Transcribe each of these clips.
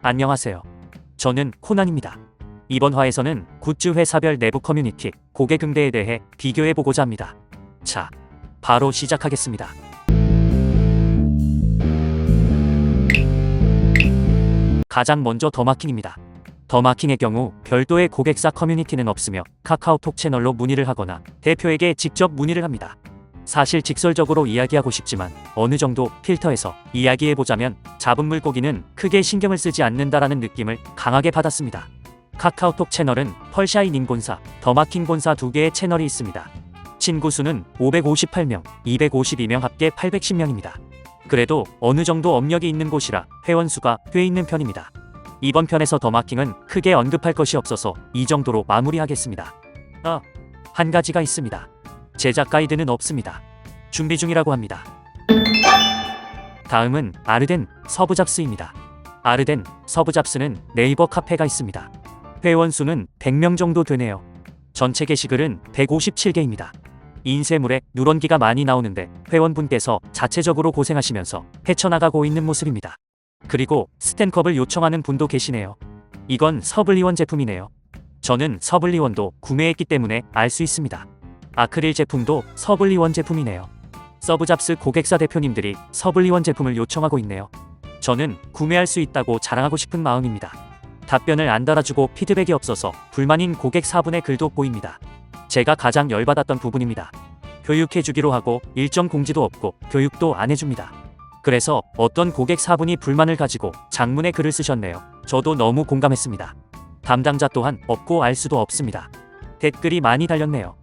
안녕하세요. 저는 코난입니다. 이번 화에서는 굿즈 회사별 내부 커뮤니티, 고객 응대에 대해 비교해보고자 합니다. 자, 바로 시작하겠습니다. 가장 먼저 더마킹입니다. 더마킹의 경우 별도의 고객사 커뮤니티는 없으며 카카오톡 채널로 문의를 하거나 대표에게 직접 문의를 합니다. 사실 직설적으로 이야기하고 싶지만 어느 정도 필터해서 이야기해보자면 잡은 물고기는 크게 신경을 쓰지 않는다라는 느낌을 강하게 받았습니다. 카카오톡 채널은 펄샤이 님본사, 더마킹 본사 두 개의 채널이 있습니다. 친구 수는 558명, 252명 합계 810명입니다. 그래도 어느 정도 업력이 있는 곳이라 회원 수가 꽤 있는 편입니다. 이번 편에서 더마킹은 크게 언급할 것이 없어서 이 정도로 마무리하겠습니다. 한 가지가 있습니다. 제작 가이드는 없습니다. 준비 중이라고 합니다. 다음은 아르덴 서브잡스입니다. 아르덴 서브잡스는 네이버 카페가 있습니다. 회원 수는 100명 정도 되네요. 전체 게시글은 157개입니다. 인쇄물에 누런기가 많이 나오는데 회원분께서 자체적으로 고생하시면서 헤쳐나가고 있는 모습입니다. 그리고 스탠컵을 요청하는 분도 계시네요. 이건 서블리원 제품이네요. 저는 서블리원도 구매했기 때문에 알 수 있습니다. 아크릴 제품도 서블리원 제품이네요. 서브잡스 고객사 대표님들이 서블리원 제품을 요청하고 있네요. 저는 구매할 수 있다고 자랑하고 싶은 마음입니다. 답변을 안 달아주고 피드백이 없어서 불만인 고객 4분의 글도 보입니다. 제가 가장 열받았던 부분입니다. 교육해주기로 하고 일정 공지도 없고 교육도 안 해줍니다. 그래서 어떤 고객 4분이 불만을 가지고 장문의 글을 쓰셨네요. 저도 너무 공감했습니다. 담당자 또한 없고 알 수도 없습니다. 댓글이 많이 달렸네요.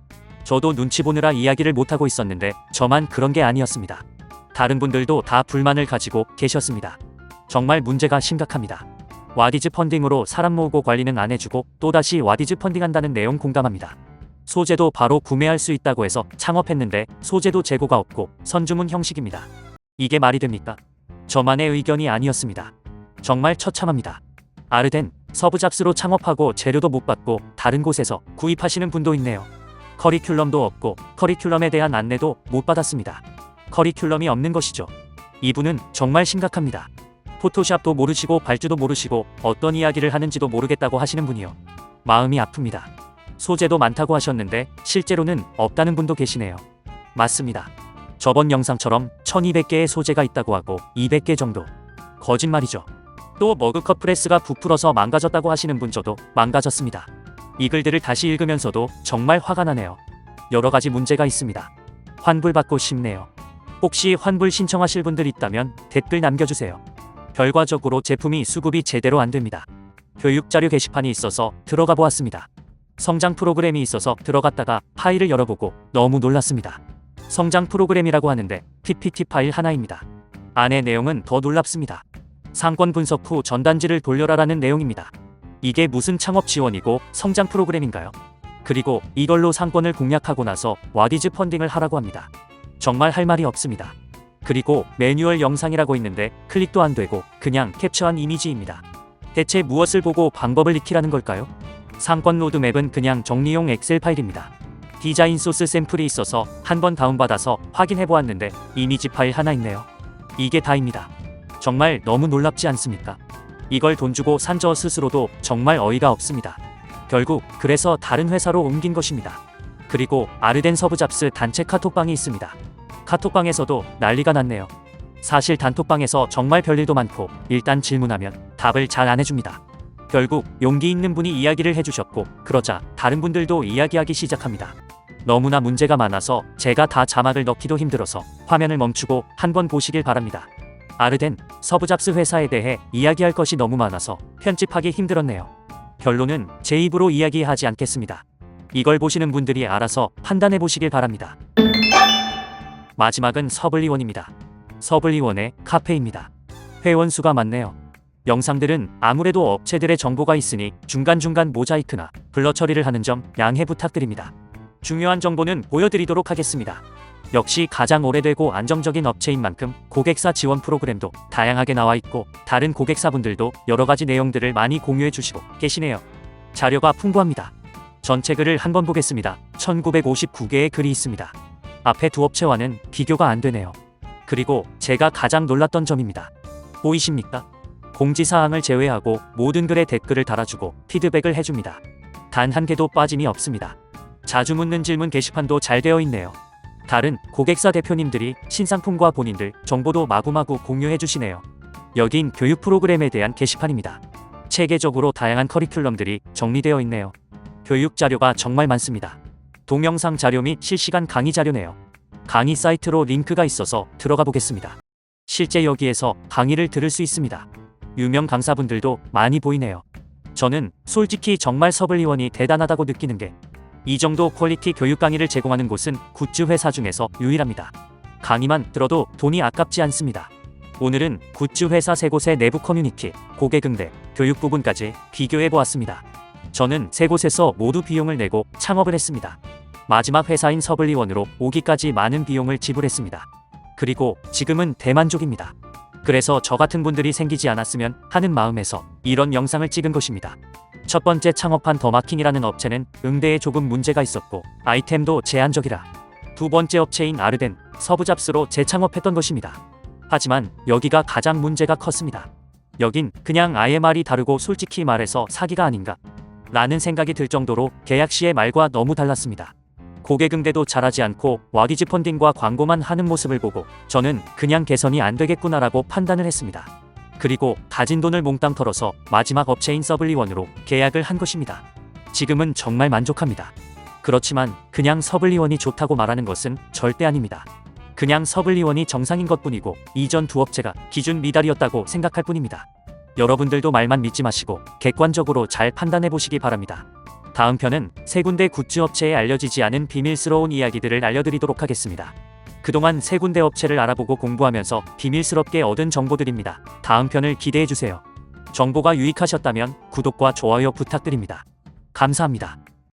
저도 눈치 보느라 이야기를 못하고 있었는데 저만 그런 게 아니었습니다. 다른 분들도 다 불만을 가지고 계셨습니다. 정말 문제가 심각합니다. 와디즈 펀딩으로 사람 모으고 관리는 안 해주고 또다시 와디즈 펀딩한다는 내용 공감합니다. 소재도 바로 구매할 수 있다고 해서 창업했는데 소재도 재고가 없고 선주문 형식입니다. 이게 말이 됩니까? 저만의 의견이 아니었습니다. 정말 처참합니다. 아르덴, 서브잡스로 창업하고 재료도 못 받고 다른 곳에서 구입하시는 분도 있네요. 커리큘럼도 없고 커리큘럼에 대한 안내도 못 받았습니다. 커리큘럼이 없는 것이죠. 이분은 정말 심각합니다. 포토샵도 모르시고 발주도 모르시고 어떤 이야기를 하는지도 모르겠다고 하시는 분이요. 마음이 아픕니다. 소재도 많다고 하셨는데 실제로는 없다는 분도 계시네요. 맞습니다. 저번 영상처럼 1200개의 소재가 있다고 하고 200개 정도. 거짓말이죠. 또 머그컵 프레스가 부풀어서 망가졌다고 하시는 분 저도 망가졌습니다. 이 글들을 다시 읽으면서도 정말 화가 나네요. 여러 가지 문제가 있습니다. 환불받고 싶네요. 혹시 환불 신청하실 분들 있다면 댓글 남겨주세요. 결과적으로 제품이 수급이 제대로 안 됩니다. 교육자료 게시판이 있어서 들어가 보았습니다. 성장 프로그램이 있어서 들어갔다가 파일을 열어보고 너무 놀랐습니다. 성장 프로그램이라고 하는데 PPT 파일 하나입니다. 안의 내용은 더 놀랍습니다. 상권 분석 후 전단지를 돌려라라는 내용입니다. 이게 무슨 창업 지원이고 성장 프로그램인가요? 그리고 이걸로 상권을 공략하고 나서 와디즈 펀딩을 하라고 합니다. 정말 할 말이 없습니다. 그리고 매뉴얼 영상이라고 있는데 클릭도 안 되고 그냥 캡처한 이미지입니다. 대체 무엇을 보고 방법을 익히라는 걸까요? 상권 로드맵은 그냥 정리용 엑셀 파일입니다. 디자인 소스 샘플이 있어서 한번 다운받아서 확인해 보았는데 이미지 파일 하나 있네요. 이게 다입니다. 정말 너무 놀랍지 않습니까? 이걸 돈 주고 산 저 스스로도 정말 어이가 없습니다. 결국 그래서 다른 회사로 옮긴 것입니다. 그리고 아르덴 서브잡스 단체 카톡방이 있습니다. 카톡방에서도 난리가 났네요. 사실 단톡방에서 정말 별일도 많고 일단 질문하면 답을 잘 안 해줍니다. 결국 용기 있는 분이 이야기를 해주셨고 그러자 다른 분들도 이야기하기 시작합니다. 너무나 문제가 많아서 제가 다 자막을 넣기도 힘들어서 화면을 멈추고 한번 보시길 바랍니다. 아르덴, 서브잡스 회사에 대해 이야기할 것이 너무 많아서 편집하기 힘들었네요. 결론은 제 입으로 이야기하지 않겠습니다. 이걸 보시는 분들이 알아서 판단해 보시길 바랍니다. 마지막은 서블리원입니다. 서블리원의 카페입니다. 회원 수가 많네요. 영상들은 아무래도 업체들의 정보가 있으니 중간중간 모자이크나 블러 처리를 하는 점 양해 부탁드립니다. 중요한 정보는 보여드리도록 하겠습니다. 역시 가장 오래되고 안정적인 업체인 만큼 고객사 지원 프로그램도 다양하게 나와 있고 다른 고객사분들도 여러 가지 내용들을 많이 공유해 주시고 계시네요. 자료가 풍부합니다. 전체 글을 한번 보겠습니다. 1959개의 글이 있습니다. 앞에 두 업체와는 비교가 안 되네요. 그리고 제가 가장 놀랐던 점입니다. 보이십니까? 공지사항을 제외하고 모든 글에 댓글을 달아주고 피드백을 해줍니다. 단 한 개도 빠짐이 없습니다. 자주 묻는 질문 게시판도 잘 되어 있네요. 다른 고객사 대표님들이 신상품과 본인들 정보도 마구마구 공유해 주시네요. 여긴 교육 프로그램에 대한 게시판입니다. 체계적으로 다양한 커리큘럼들이 정리되어 있네요. 교육 자료가 정말 많습니다. 동영상 자료 및 실시간 강의 자료네요. 강의 사이트로 링크가 있어서 들어가 보겠습니다. 실제 여기에서 강의를 들을 수 있습니다. 유명 강사분들도 많이 보이네요. 저는 솔직히 정말 서블리원이 대단하다고 느끼는 게 이 정도 퀄리티 교육 강의를 제공하는 곳은 굿즈 회사 중에서 유일합니다. 강의만 들어도 돈이 아깝지 않습니다. 오늘은 굿즈 회사 3곳의 내부 커뮤니티, 고객 응대, 교육 부분까지 비교해 보았습니다. 저는 3곳에서 모두 비용을 내고 창업을 했습니다. 마지막 회사인 서블리원으로 오기까지 많은 비용을 지불했습니다. 그리고 지금은 대만족입니다. 그래서 저 같은 분들이 생기지 않았으면 하는 마음에서 이런 영상을 찍은 것입니다. 첫 번째 창업한 더마킹이라는 업체는 응대에 조금 문제가 있었고 아이템도 제한적이라 두 번째 업체인 아르덴, 서브잡스로 재창업했던 것입니다. 하지만 여기가 가장 문제가 컸습니다. 여긴 그냥 아예 말이 다르고 솔직히 말해서 사기가 아닌가 라는 생각이 들 정도로 계약 시의 말과 너무 달랐습니다. 고객 응대도 잘하지 않고 와디즈 펀딩과 광고만 하는 모습을 보고 저는 그냥 개선이 안 되겠구나라고 판단을 했습니다. 그리고 가진 돈을 몽땅 털어서 마지막 업체인 서블리원으로 계약을 한 것입니다. 지금은 정말 만족합니다. 그렇지만 그냥 서블리원이 좋다고 말하는 것은 절대 아닙니다. 그냥 서블리원이 정상인 것뿐이고 이전 두 업체가 기준 미달이었다고 생각할 뿐입니다. 여러분들도 말만 믿지 마시고 객관적으로 잘 판단해 보시기 바랍니다. 다음 편은 3군데 굿즈 업체에 알려지지 않은 비밀스러운 이야기들을 알려드리도록 하겠습니다. 그동안 3군데 업체를 알아보고 공부하면서 비밀스럽게 얻은 정보들입니다. 다음 편을 기대해주세요. 정보가 유익하셨다면 구독과 좋아요 부탁드립니다. 감사합니다.